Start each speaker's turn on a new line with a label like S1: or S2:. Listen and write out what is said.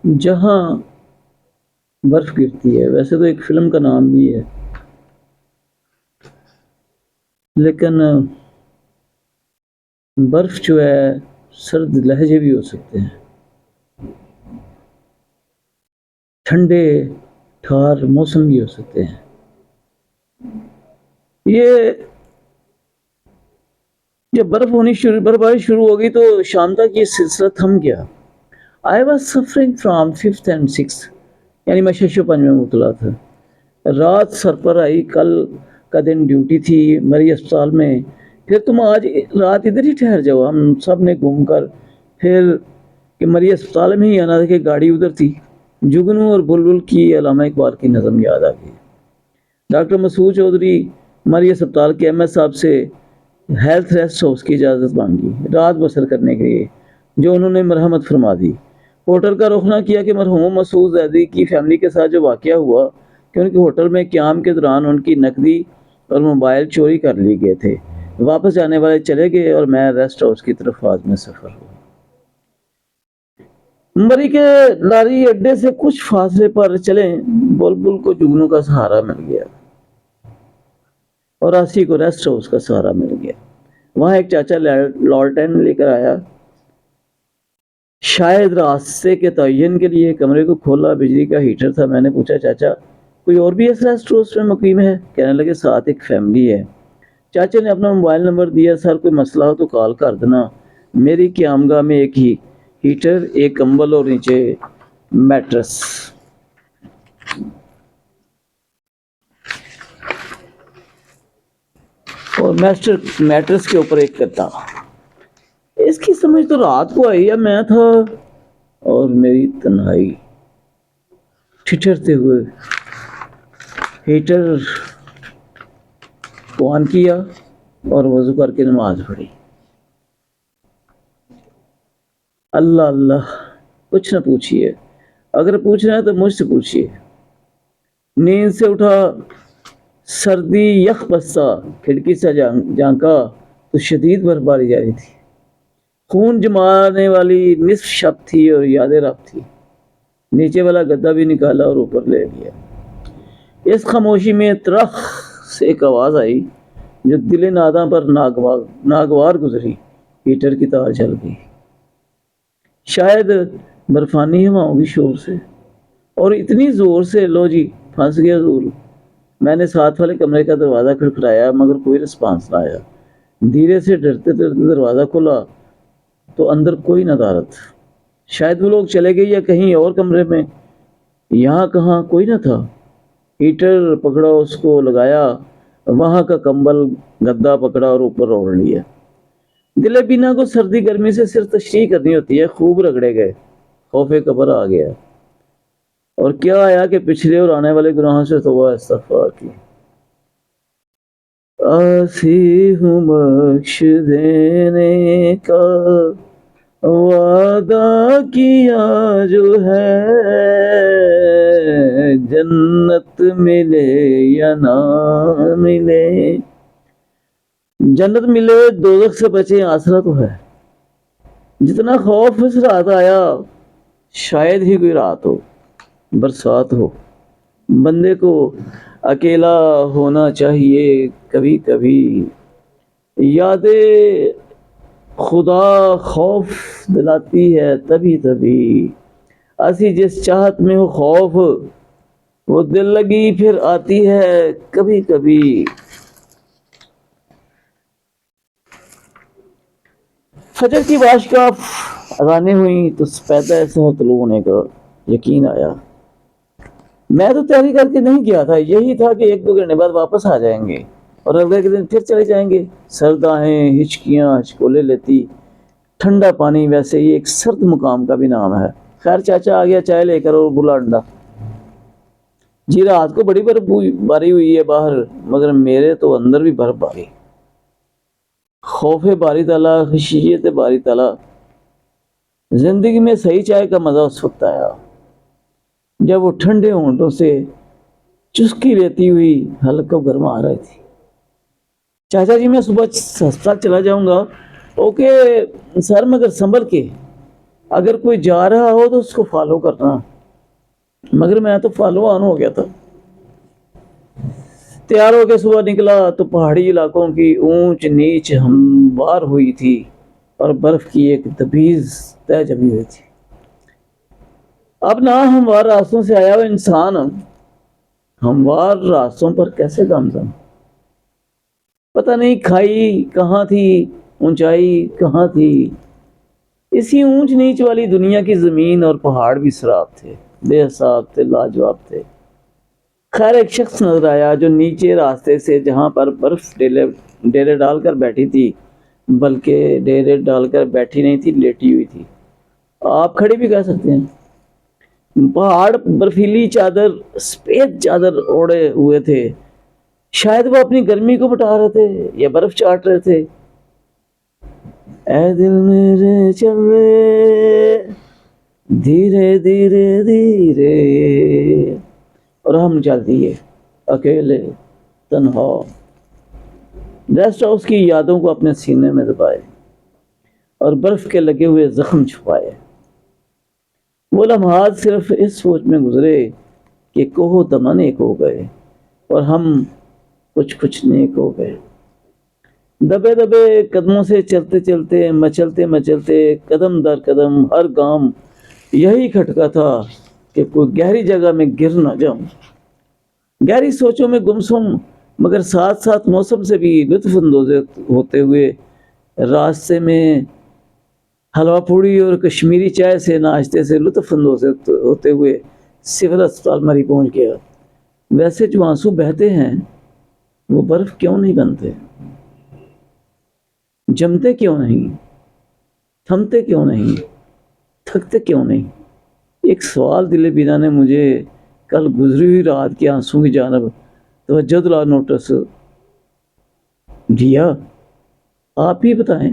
S1: جہاں برف گرتی ہے، ویسے تو ایک فلم کا نام بھی ہے، لیکن برف جو ہے سرد لہجے بھی ہو سکتے ہیں، ٹھنڈے ٹھار موسم بھی ہو سکتے ہیں۔ یہ جب برفباری شروع ہو گئی تو شام تک یہ سلسلہ تھم گیا۔ I was suffering from 5th and 6th، یعنی میں 6 و 5 میں مبتلا تھا۔ رات سر پر آئی، کل کا دن ڈیوٹی تھی مری اسپتال میں، پھر تم آج رات ادھر ہی ٹھہر جاؤ۔ ہم سب نے گھوم کر پھر کہ مری اسپتال میں ہی آنا تھا کہ گاڑی ادھر تھی۔ جگنو اور بلبل کی علامہ اقبال کی نظم یاد آ گئی۔ ڈاکٹر مسعود چودھری مری اسپتال کے ایم ایس صاحب سے ہیلتھ ریسٹ ہاؤس کی اجازت مانگی رات بسر کرنے کے لیے، جو انہوں نے مرحمت فرما دی۔ ہوٹل کا رخ نہ کیا کہ مرحوم مسعود زیدی کی فیملی کے ساتھ جو واقعہ ہوا کہ ان کے ہوٹل میں قیام کے دوران ان کی نقدی اور موبائل چوری کر لی گئے تھے۔ واپس جانے والے چلے گئے اور میں ریسٹ ہاؤس کی طرف آج میں سفر ہوا۔ مری کے لاری اڈے سے کچھ فاصلے پر چلیں، بلبل کو جگنو کا سہارا مل گیا اور آسی کو ریسٹ ہاؤس کا سہارا مل گیا۔ وہاں ایک چاچا لالٹین لے کر آیا، شاید راستے کے تعین کے لیے۔ کمرے کو کھولا، بجلی کا ہیٹر تھا۔ میں نے پوچھا چاچا کوئی اور بھی اس ریسٹ ہاؤس میں مقیم ہے؟ کہنے لگے ساتھ ایک فیملی ہے۔ چاچا نے اپنا موبائل نمبر دیا، سر کوئی مسئلہ ہو تو کال کر دینا۔ میری قیامگاہ میں ایک ہی ہیٹر، ایک کمبل اور نیچے میٹرس۔ اور میٹرس کے اوپر ایک کتا۔ اس کی سمجھ تو رات کو آئی، یا میں تھا اور میری تنہائی۔ ٹھٹھرتے ہوئے ہیٹر کو آن کیا اور وضو کر کے نماز پڑھی۔ اللہ اللہ، کچھ نہ پوچھئے، اگر پوچھنا ہے تو مجھ سے پوچھئے۔ نیند سے اٹھا، سردی یخ بستہ، کھڑکی سے جھانکا تو شدید برفباری جاری تھی۔ خون جمانے والی نصف شب تھی اور یاد رب تھی۔ نیچے والا گدا بھی نکالا اور اوپر لے لیا۔ اس خاموشی میں ترخ سے ایک آواز آئی جو دل ناداں پر ناگوار گزری۔ ہیٹر کی تار جل گئی، شاید برفانی ہواؤں کی شور سے، اور اتنی زور سے لو جی پھنس گیا زور۔ میں نے ساتھ والے کمرے کا دروازہ کھٹکھٹایا مگر کوئی رسپانس نہ آیا۔ دھیرے سے ڈرتے ڈرتے دروازہ کھولا تو اندر کوئی ندارت۔ شاید وہ لوگ چلے گئے یا کہیں اور کمرے میں، یہاں کہاں کوئی نہ تھا۔ ہیٹر پکڑا، اس کو لگایا، وہاں کا کمبل گدا پکڑا اور اوپر اوڑھ لیا۔ دل بینا کو سردی گرمی سے صرف تشریح کرنی ہوتی ہے۔ خوب رگڑے گئے، خوف قبر آ گیا، اور کیا آیا کہ پچھلے اور آنے والے گناہوں سے توبہ استغفار کی۔ آسی ہوں بخش دینے کا وعدہ کیا جو ہے، جنت ملے یا نہ ملے، جنت ملے دوزخ سے بچے آسرا تو ہے۔ جتنا خوف اس رات آیا، شاید ہی کوئی رات ہو، برسات ہو۔ بندے کو اکیلا ہونا چاہیے کبھی کبھی، یاد خدا خوف دلاتی ہے تبھی تبھی۔ ایسی جس چاہت میں ہو خوف، وہ دل لگی پھر آتی ہے کبھی کبھی۔ فجر کی باشکاف اذانیں ہوئیں تو سپیدہ سحر طلوع ہونے کا یقین آیا۔ میں تو تیاری کر کے نہیں گیا تھا، یہی تھا کہ 1-2 گھنٹے بعد واپس آ جائیں گے اور اگلے کے دن پھر چلے جائیں گے۔ سرد آہیں ہچکیاں ہچکولے لیتی، ٹھنڈا پانی، ویسے یہ ایک سرد مقام کا بھی نام ہے۔ خیر چاچا آ گیا چائے لے کر اور بلا ڈنڈا۔ جی رات کو بڑی برف باری ہوئی ہے باہر، مگر میرے تو اندر بھی برف باری۔ خوف باری تعالیٰ، خشیت باری تعالیٰ۔ زندگی میں صحیح چائے کا مزہ اس وقت آیا جب وہ ٹھنڈے ہونٹوں سے چسکی لیتی ہوئی حلق کو گرما رہی تھی۔ چاچا جی میں صبح ہسپتال چلا جاؤں گا۔ اوکے سر، مگر سنبھل کے۔ اگر کوئی جا رہا ہو تو اس کو فالو کرنا، مگر میں تو فالو آن ہو گیا تھا۔ تیار ہو کے صبح نکلا تو پہاڑی علاقوں کی اونچ نیچ ہموار ہوئی تھی اور برف کی ایک دبیز طے جمی ہوئی تھی۔ اب نہ ہموار راستوں سے آیا وہ انسان ہموار راستوں پر کیسے گامزن؟ پتہ نہیں کھائی کہاں تھی، اونچائی کہاں تھی۔ اسی اونچ نیچ والی دنیا کی زمین اور پہاڑ بھی سراب تھے، بے حساب تھے، لاجواب تھے۔ خیر ایک شخص نظر آیا جو نیچے راستے سے، جہاں پر برف ڈیرے ڈال کر بیٹھی تھی، بلکہ ڈیرے ڈال کر بیٹھی نہیں تھی، لیٹی ہوئی تھی، آپ کھڑی بھی کہہ سکتے ہیں۔ پہاڑ برفیلی چادر، سفید چادر اوڑے ہوئے تھے، شاید وہ اپنی گرمی کو مٹا رہے تھے یا برف چاٹ رہے تھے۔ اے دل میرے چل رے دھیرے دھیرے دھیرے، اور ہم چل دیے اکیلے تنہا، ریسٹ ہاؤس کی یادوں کو اپنے سینے میں دبائے اور برف کے لگے ہوئے زخم چھپائے۔ وہ لمحات صرف اس سوچ میں گزرے کہ کوہ دمن ایک ہو گئے اور ہم کچھ نیک ہو گئے۔ دبے دبے قدموں سے چلتے چلتے، مچلتے مچلتے، قدم در قدم، ہر گام یہی کھٹکا تھا کہ کوئی گہری جگہ میں گر نہ جاؤں۔ گہری سوچوں میں گمسم، مگر ساتھ ساتھ موسم سے بھی لطف اندوز ہوتے ہوئے راستے میں حلوہ پوڑی اور کشمیری چائے سے ناشتے سے لطف اندوز ہوتے ہوئے سول اسپتال مری پہنچ گیا۔ ویسے جو آنسو بہتے ہیں وہ برف کیوں نہیں بنتے؟ جمتے کیوں نہیں؟ تھمتے کیوں نہیں؟ تھکتے کیوں نہیں؟ ایک سوال دل بینا نے مجھے کل گزری ہوئی رات کے آنسوں کی جانب توجہ دلا نوٹس دیا۔ آپ ہی بتائیں